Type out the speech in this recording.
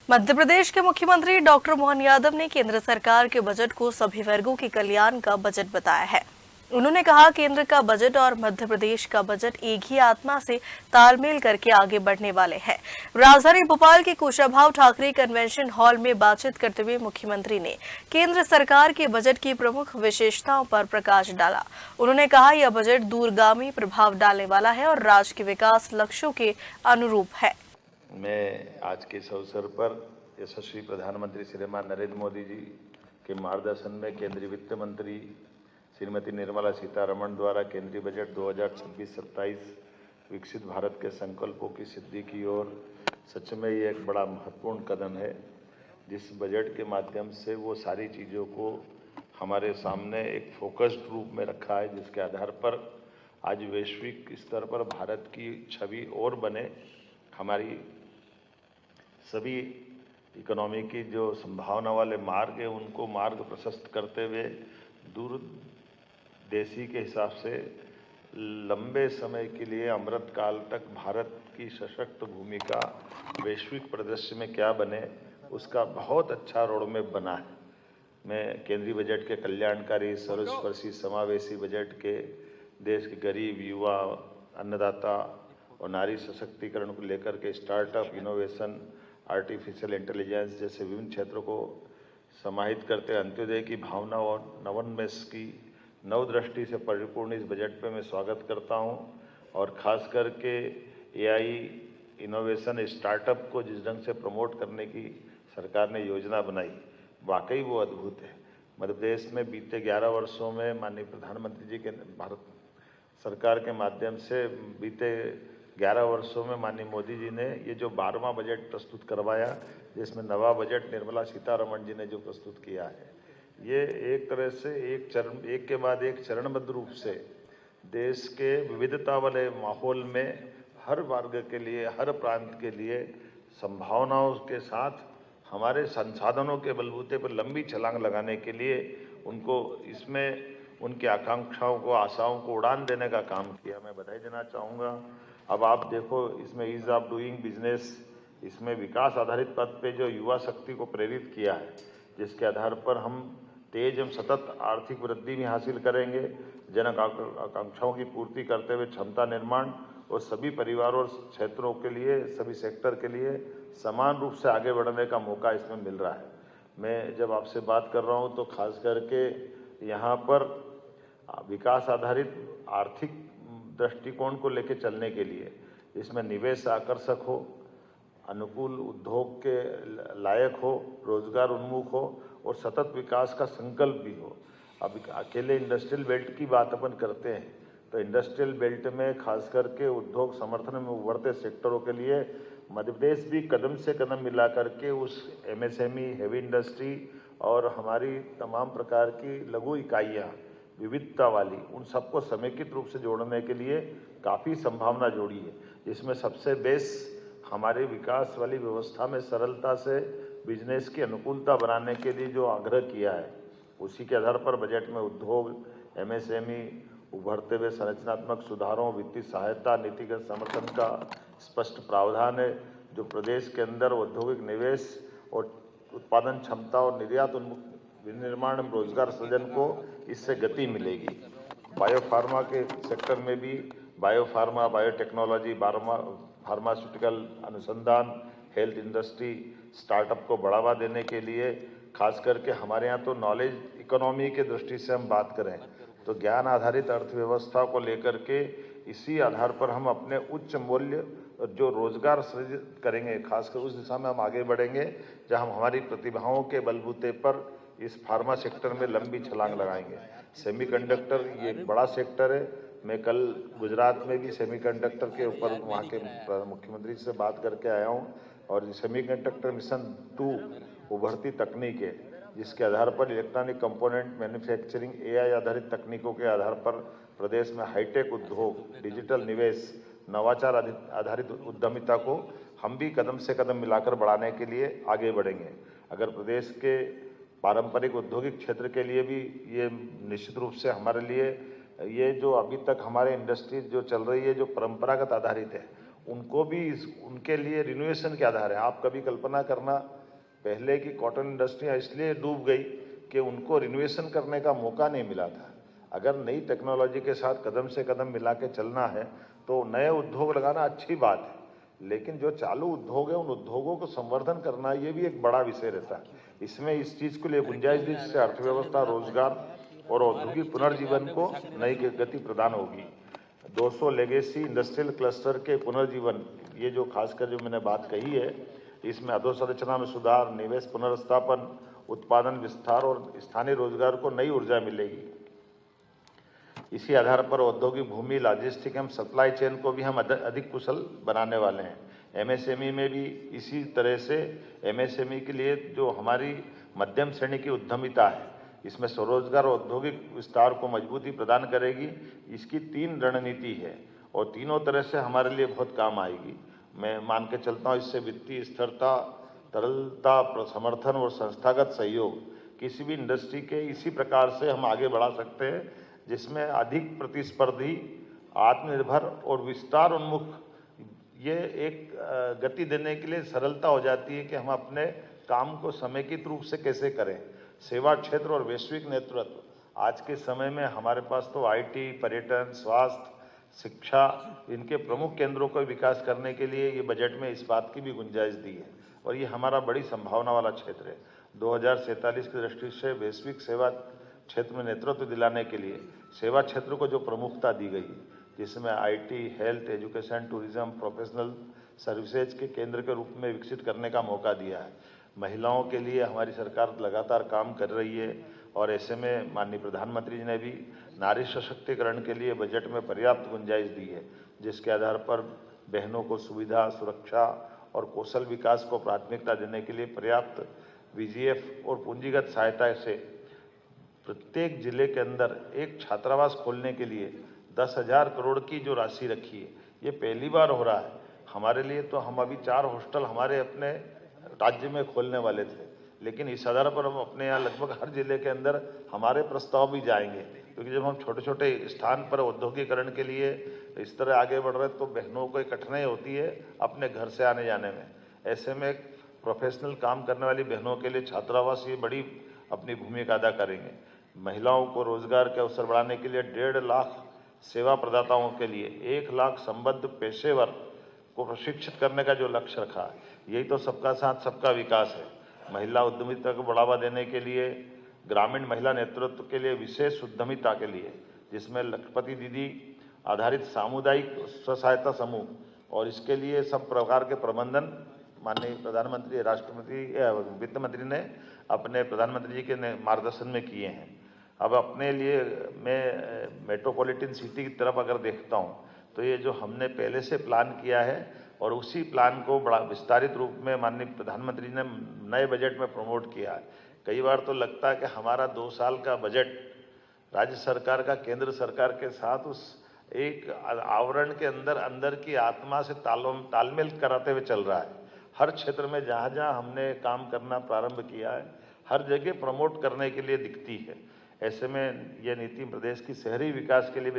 मध्य प्रदेश के मुख्यमंत्री डॉक्टर मोहन यादव ने केंद्र सरकार के बजट को सभी वर्गों के कल्याण का बजट बताया है। उन्होंने कहा, केंद्र का बजट और मध्य प्रदेश का बजट एक ही आत्मा से तालमेल करके आगे बढ़ने वाले हैं। राजधानी भोपाल के कुशाभाऊ ठाकरे कन्वेंशन हॉल में बातचीत करते हुए मुख्यमंत्री ने केंद्र सरकार के बजट की प्रमुख विशेषताओं पर प्रकाश डाला। उन्होंने कहा, यह बजट दूरगामी प्रभाव डालने वाला है और राज्य के विकास लक्ष्यों के अनुरूप है। मैं आज के इस अवसर पर यशस्वी प्रधानमंत्री श्रीमान नरेंद्र मोदी जी के मार्गदर्शन में केंद्रीय वित्त मंत्री श्रीमती निर्मला सीतारमण द्वारा केंद्रीय बजट 2026-27 विकसित भारत के संकल्पों की सिद्धि की ओर सच में ये एक बड़ा महत्वपूर्ण कदम है। जिस बजट के माध्यम से वो सारी चीज़ों को हमारे सामने एक फोकस्ड रूप में रखा है, जिसके आधार पर आज वैश्विक स्तर पर भारत की छवि और बने, हमारी सभी इकोनॉमी की जो संभावना वाले मार्ग है उनको मार्ग प्रशस्त करते हुए दूरदेशी के हिसाब से लंबे समय के लिए अमृत काल तक भारत की सशक्त भूमिका वैश्विक परिदृश्य में क्या बने, उसका बहुत अच्छा रोडमैप बना है। मैं केंद्रीय बजट के कल्याणकारी, सर्वस्पर्शी, समावेशी बजट के देश के गरीब, युवा, अन्नदाता और नारी सशक्तिकरण को लेकर के स्टार्टअप, इनोवेशन, आर्टिफिशियल इंटेलिजेंस जैसे विभिन्न क्षेत्रों को समाहित करते अंत्योदय की भावना और नवोन्मेष की नवदृष्टि से परिपूर्ण इस बजट पे मैं स्वागत करता हूं। और खास करके एआई, इनोवेशन, स्टार्टअप को जिस ढंग से प्रमोट करने की सरकार ने योजना बनाई, वाकई वो अद्भुत है। मध्य प्रदेश में बीते 11 वर्षों में माननीय प्रधानमंत्री जी के भारत सरकार के माध्यम से बीते 11 वर्षों में माननीय मोदी जी ने ये जो 12वां बजट प्रस्तुत करवाया, जिसमें नवा बजट निर्मला सीतारमण जी ने जो प्रस्तुत किया है, ये एक तरह से एक के बाद एक चरणबद्ध रूप से देश के विविधता वाले माहौल में हर वर्ग के लिए, हर प्रांत के लिए संभावनाओं के साथ हमारे संसाधनों के बलबूते पर लंबी छलांग लगाने के लिए उनको इसमें उनकी आकांक्षाओं को, आशाओं को उड़ान देने का काम किया। मैं बधाई देना चाहूँगा। अब आप देखो, इसमें ईज ऑफ डूइंग बिजनेस, इसमें विकास आधारित पद पे जो युवा शक्ति को प्रेरित किया है, जिसके आधार पर हम तेज एवं सतत आर्थिक वृद्धि भी हासिल करेंगे, जन आकांक्षाओं की पूर्ति करते हुए क्षमता निर्माण और सभी परिवारों और क्षेत्रों के लिए, सभी सेक्टर के लिए समान रूप से आगे बढ़ने का मौका इसमें मिल रहा है। मैं जब आपसे बात कर रहा हूँ तो खास करके यहाँ पर विकास आधारित आर्थिक दृष्टिकोण को लेकर चलने के लिए इसमें निवेश आकर्षक हो, अनुकूल उद्योग के लायक हो, रोजगार उन्मुख हो और सतत विकास का संकल्प भी हो। अब अकेले इंडस्ट्रियल बेल्ट की बात अपन करते हैं तो इंडस्ट्रियल बेल्ट में खास करके उद्योग समर्थन में उभरते सेक्टरों के लिए मध्य प्रदेश भी कदम से कदम मिला करके उस एमएसएमई, हेवी इंडस्ट्री और हमारी तमाम प्रकार की लघु इकाइयाँ विविधता वाली, उन सबको समेकित रूप से जोड़ने के लिए काफ़ी संभावना जोड़ी है। इसमें सबसे बेस हमारे विकास वाली व्यवस्था में सरलता से बिजनेस की अनुकूलता बनाने के लिए जो आग्रह किया है, उसी के आधार पर बजट में उद्योग, एमएसएमई, उभरते हुए संरचनात्मक सुधारों, वित्तीय सहायता, नीतिगत समर्थन का स्पष्ट प्रावधान है, जो प्रदेश के अंदर औद्योगिक निवेश और उत्पादन क्षमता और निर्यात उन्मुख विनिर्माण रोजगार सृजन को इससे गति मिलेगी। बायोफार्मा के सेक्टर में भी बायोफार्मा, बायोटेक्नोलॉजी, फार्मास्यूटिकल अनुसंधान, हेल्थ इंडस्ट्री, स्टार्टअप को बढ़ावा देने के लिए खास करके हमारे यहाँ तो नॉलेज इकोनॉमी के दृष्टि से हम बात करें तो ज्ञान आधारित अर्थव्यवस्था को लेकर के इसी आधार पर हम अपने उच्च मूल्य जो रोजगार सृजित करेंगे, खासकर उस दिशा में हम आगे बढ़ेंगे जहां हम हमारी प्रतिभाओं के बलबूते पर इस फार्मा सेक्टर में लंबी छलांग लगाएंगे। सेमीकंडक्टर ये एक बड़ा सेक्टर है। मैं कल गुजरात में भी सेमीकंडक्टर के ऊपर वहाँ के मुख्यमंत्री से बात करके आया हूँ और सेमीकंडक्टर मिशन 2 उभरती तकनीक है, जिसके आधार पर इलेक्ट्रॉनिक कंपोनेंट मैन्युफैक्चरिंग, एआई आधारित तकनीकों के आधार पर प्रदेश में हाईटेक उद्योग, डिजिटल निवेश, नवाचार आधारित उद्यमिता को हम भी कदम से कदम मिलाकर बढ़ाने के लिए आगे बढ़ेंगे। अगर प्रदेश के पारंपरिक औद्योगिक क्षेत्र के लिए भी ये निश्चित रूप से हमारे लिए ये जो अभी तक हमारे इंडस्ट्री जो चल रही है, जो परंपरागत आधारित है, उनको भी उनके लिए रिनोवेशन के आधार है। आप कभी कल्पना करना पहले की कॉटन इंडस्ट्रियां इसलिए डूब गई कि उनको रिनोवेशन करने का मौका नहीं मिला था। अगर नई टेक्नोलॉजी के साथ कदम से कदम मिला के चलना है तो नए उद्योग लगाना अच्छी बात है, लेकिन जो चालू उद्योग है उन उद्योगों को संवर्धन करना ये भी एक बड़ा विषय रहता है। इसमें इस चीज के लिए गुंजाइश दी जिससे अर्थव्यवस्था, रोजगार और औद्योगिक पुनर्जीवन को नई गति प्रदान होगी। 200 लेगेसी इंडस्ट्रियल क्लस्टर के पुनर्जीवन, ये जो खासकर जो मैंने बात कही है, इसमें अधोसंरचना में सुधार, निवेश पुनर्स्थापन, उत्पादन विस्तार और स्थानीय रोजगार को नई ऊर्जा मिलेगी। इसी आधार पर औद्योगिक भूमि, लॉजिस्टिक एवं सप्लाई चेन को भी हम अधिक कुशल बनाने वाले हैं। एमएसएमई में भी इसी तरह से एमएसएमई के लिए जो हमारी मध्यम श्रेणी की उद्यमिता है, इसमें स्वरोजगार और औद्योगिक विस्तार को मजबूती प्रदान करेगी। इसकी 3 रणनीति है और तीनों तरह से हमारे लिए बहुत काम आएगी। मैं मान के चलता हूँ इससे वित्तीय स्थिरता, तरलता, समर्थन और संस्थागत सहयोग किसी भी इंडस्ट्री के इसी प्रकार से हम आगे बढ़ा सकते हैं जिसमें अधिक प्रतिस्पर्धी, आत्मनिर्भर और विस्तार उन्मुख ये एक गति देने के लिए सरलता हो जाती है कि हम अपने काम को समेकित रूप से कैसे करें। सेवा क्षेत्र और वैश्विक नेतृत्व, आज के समय में हमारे पास तो आईटी, पर्यटन, स्वास्थ्य, शिक्षा, इनके प्रमुख केंद्रों का विकास करने के लिए ये बजट में इस बात की भी गुंजाइश दी है और ये हमारा बड़ी संभावना वाला क्षेत्र है। 2047 की दृष्टि से वैश्विक सेवा क्षेत्र में नेतृत्व दिलाने के लिए सेवा क्षेत्र को जो प्रमुखता दी गई, जिसमें IT, health, education, tourism, professional services के केंद्र के रूप में विकसित करने का मौका दिया है। महिलाओं के लिए हमारी सरकार लगातार काम कर रही है और ऐसे में माननीय प्रधानमंत्री जी ने भी नारी सशक्तिकरण के लिए बजट में पर्याप्त गुंजाइश दी है, जिसके आधार पर बहनों को सुविधा, सुरक्षा और कौशल विकास को प्राथमिकता देने के लिए पर्याप्त वीजीएफ और पूंजीगत सहायता से प्रत्येक जिले के अंदर एक छात्रावास खोलने के लिए 10,000 करोड़ की जो राशि रखी है, ये पहली बार हो रहा है हमारे लिए। तो हम अभी 4 हॉस्टल हमारे अपने राज्य में खोलने वाले थे, लेकिन इस आधार पर हम अपने यहाँ लगभग हर जिले के अंदर हमारे प्रस्ताव भी जाएंगे, क्योंकि जब हम छोटे छोटे स्थान पर औद्योगिकरण के लिए इस तरह आगे बढ़ रहे तो बहनों को एक कठिनाई होती है अपने घर से आने जाने में। ऐसे में प्रोफेशनल काम करने वाली बहनों के लिए छात्रावास ये बड़ी अपनी भूमिका अदा करेंगे। महिलाओं को रोजगार के अवसर बढ़ाने के लिए 1.5 लाख सेवा प्रदाताओं के लिए 1 लाख संबद्ध पेशेवर को प्रशिक्षित करने का जो लक्ष्य रखा है, यही तो सबका साथ सबका विकास है। महिला उद्यमिता को बढ़ावा देने के लिए ग्रामीण महिला नेतृत्व के लिए विशेष उद्यमिता के लिए, जिसमें लखपति दीदी आधारित सामुदायिक स्व सहायता समूह और इसके लिए सब प्रकार के प्रबंधन माननीय प्रधानमंत्री, राष्ट्रपति, वित्त मंत्री ने अपने प्रधानमंत्री जी के मार्गदर्शन में किए हैं। अब अपने लिए मैं मेट्रोपॉलिटन सिटी की तरफ अगर देखता हूँ तो ये जो हमने पहले से प्लान किया है और उसी प्लान को बड़ा विस्तारित रूप में माननीय प्रधानमंत्री ने नए बजट में प्रमोट किया है। कई बार तो लगता है कि हमारा 2 साल का बजट राज्य सरकार का केंद्र सरकार के साथ उस एक आवरण के अंदर की आत्मा से तालमेल कराते हुए चल रहा है। हर क्षेत्र में जहाँ जहाँ हमने काम करना प्रारंभ किया है, हर जगह प्रमोट करने के लिए दिखती है। ऐसे में यह नीति प्रदेश की शहरी विकास के लिए भी